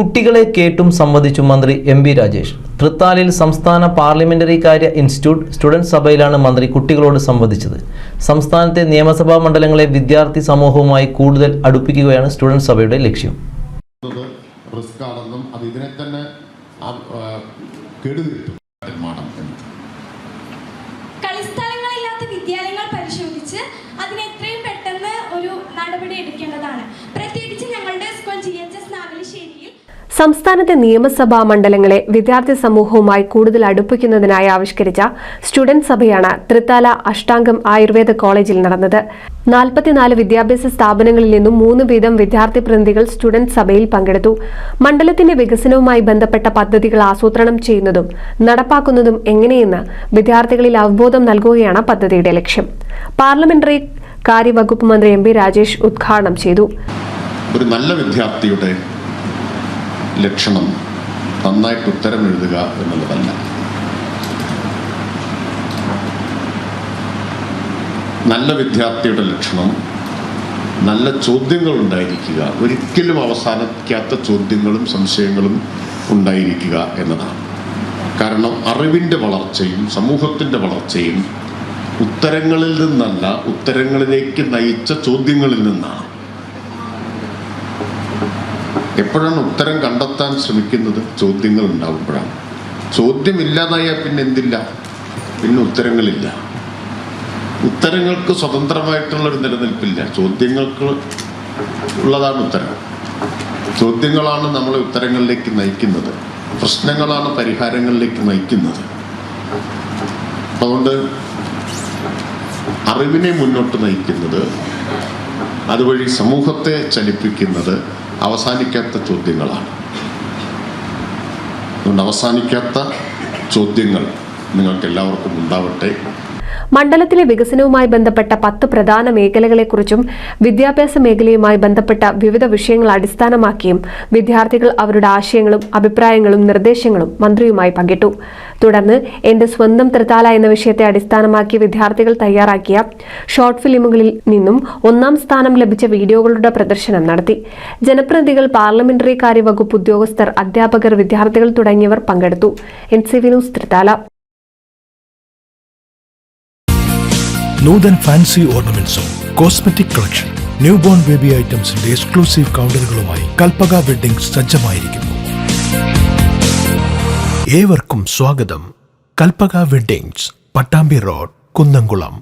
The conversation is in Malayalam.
കുട്ടികളെ കേട്ടും സംവദിച്ചു മന്ത്രി എം വി രാജേഷ്. തൃത്താലയിൽ സംസ്ഥാന പാർലമെന്ററി കാര്യ ഇൻസ്റ്റിറ്റ്യൂട്ട് സ്റ്റുഡന്റ് സഭയിലാണ് മന്ത്രി കുട്ടികളോട് സംവദിച്ചത്. സംസ്ഥാനത്തെ നിയമസഭാ മണ്ഡലങ്ങളെ വിദ്യാർത്ഥി സമൂഹവുമായി കൂടുതൽ അടുപ്പിക്കുകയാണ് സ്റ്റുഡന്റ് സഭയുടെ ലക്ഷ്യം. കളിസ്ഥലങ്ങളില്ലാത്ത വിദ്യാലയങ്ങൾ പരിശോധിച്ച് അതിന് എത്രയും പെട്ടെന്ന് ഒരു നടപടി എടുക്കേണ്ടതാണ്. പ്രത്യേകിച്ച് ഞങ്ങളുടെ സ്കൂൾ GHS നാഗലശ്ശേരിയിൽ സംസ്ഥാനത്തെ നിയമസഭാ മണ്ഡലങ്ങളെ വിദ്യാർത്ഥി സമൂഹവുമായി കൂടുതൽ അടുപ്പിക്കുന്നതിനായി ആവിഷ്കരിച്ച സ്റ്റുഡന്റ് സഭയാണ് തൃത്താല അഷ്ടാംഗം ആയുർവേദ കോളേജിൽ നടന്നത്. 44 വിദ്യാഭ്യാസ സ്ഥാപനങ്ങളിൽ നിന്നും 3 വീതം വിദ്യാർത്ഥി പ്രതിനിധികൾ സ്റ്റുഡന്റ് സഭയിൽ പങ്കെടുത്തു. മണ്ഡലത്തിന്റെ വികസനവുമായി ബന്ധപ്പെട്ട പദ്ധതികൾ ആസൂത്രണം ചെയ്യുന്നതും നടപ്പാക്കുന്നതും എങ്ങനെയെന്ന് വിദ്യാർത്ഥികളിൽ അവബോധം നൽകുകയാണ് പദ്ധതിയുടെ ലക്ഷ്യം. പാർലമെന്ററി കാര്യ വകുപ്പ് മന്ത്രി എം വി രാജേഷ് ഉദ്ഘാടനം ചെയ്തു. ഒരു നല്ല വിദ്യാർത്ഥിയുടെ ലക്ഷണം നന്നായിട്ട് ഉത്തരം എഴുതുക എന്നുള്ളതല്ല. നല്ല വിദ്യാർത്ഥിയുടെ ലക്ഷണം നല്ല ചോദ്യങ്ങൾ ഉണ്ടായിരിക്കുക, ഒരിക്കലും അവസാനിക്കാത്ത ചോദ്യങ്ങളും സംശയങ്ങളും ഉണ്ടായിരിക്കുക എന്നതാണ്. കാരണം അറിവിൻ്റെ വളർച്ചയും സമൂഹത്തിൻ്റെ വളർച്ചയും ഉത്തരങ്ങളിൽ നിന്നല്ല, ഉത്തരങ്ങളിലേക്ക് നയിച്ച ചോദ്യങ്ങളിൽ നിന്നാണ്. എപ്പോഴാണ് ഉത്തരം കണ്ടെത്താൻ ശ്രമിക്കുന്നത്? ചോദ്യങ്ങൾ ഉണ്ടാകുമ്പോഴാണ്. ചോദ്യമില്ലാതായാൽ പിന്നെ എന്തില്ല? പിന്നെ ഉത്തരങ്ങളില്ല. ഉത്തരങ്ങൾക്ക് സ്വതന്ത്രമായിട്ടുള്ളൊരു നിലനിൽപ്പില്ല. ചോദ്യങ്ങൾക്ക് ഉള്ളതാണ് ഉത്തരം. ചോദ്യങ്ങളാണ് നമ്മളെ ഉത്തരങ്ങളിലേക്ക് നയിക്കുന്നത്. പ്രശ്നങ്ങളാണ് പരിഹാരങ്ങളിലേക്ക് നയിക്കുന്നത്. അതുകൊണ്ട് അറിവിനെ മുന്നോട്ട് നയിക്കുന്നത്, അതുവഴി സമൂഹത്തെ ചലിപ്പിക്കുന്നത് അവസാനിക്കാത്ത ചോദ്യങ്ങളാണ്. അതുകൊണ്ട് അവസാനിക്കാത്ത ചോദ്യങ്ങൾ നിങ്ങൾക്ക് എല്ലാവർക്കും ഉണ്ടാവട്ടെ. മണ്ഡലത്തിലെ വികസനവുമായി ബന്ധപ്പെട്ട 10 പ്രധാന മേഖലകളെക്കുറിച്ചും വിദ്യാഭ്യാസ മേഖലയുമായി ബന്ധപ്പെട്ട വിവിധ വിഷയങ്ങൾ അടിസ്ഥാനമാക്കിയും വിദ്യാർത്ഥികൾ അവരുടെ ആശയങ്ങളും അഭിപ്രായങ്ങളും നിർദ്ദേശങ്ങളും മന്ത്രിയുമായി പങ്കിട്ടു. തുടർന്ന് എന്റെ സ്വന്തം തൃത്താല എന്ന വിഷയത്തെ അടിസ്ഥാനമാക്കി വിദ്യാർത്ഥികൾ തയ്യാറാക്കിയ ഷോർട്ട് ഫിലിമുകളിൽ നിന്നും 1ാം സ്ഥാനം ലഭിച്ച വീഡിയോകളുടെ പ്രദർശനം നടത്തി. ജനപ്രതിനിധികൾ, പാർലമെന്ററി കാര്യ വകുപ്പ് ഉദ്യോഗസ്ഥർ, അധ്യാപകർ, വിദ്യാർത്ഥികൾ തുടങ്ങിയവർ പങ്കെടുത്തു. NCV news Thrithala. Noothan fancy ഓർണമെന്റ്സും cosmetic collection, new born baby ഐറ്റംസിന്റെ എക്സ്ക്ലൂസീവ് കൗണ്ടറുകളുമായി കൽപ്പക വെഡ്ഡിംഗ്സ് സജ്ജമായിരിക്കുന്നു. ഏവർക്കും സ്വാഗതം. Kalpaka weddings, Pattambi road, Kunnamkulam.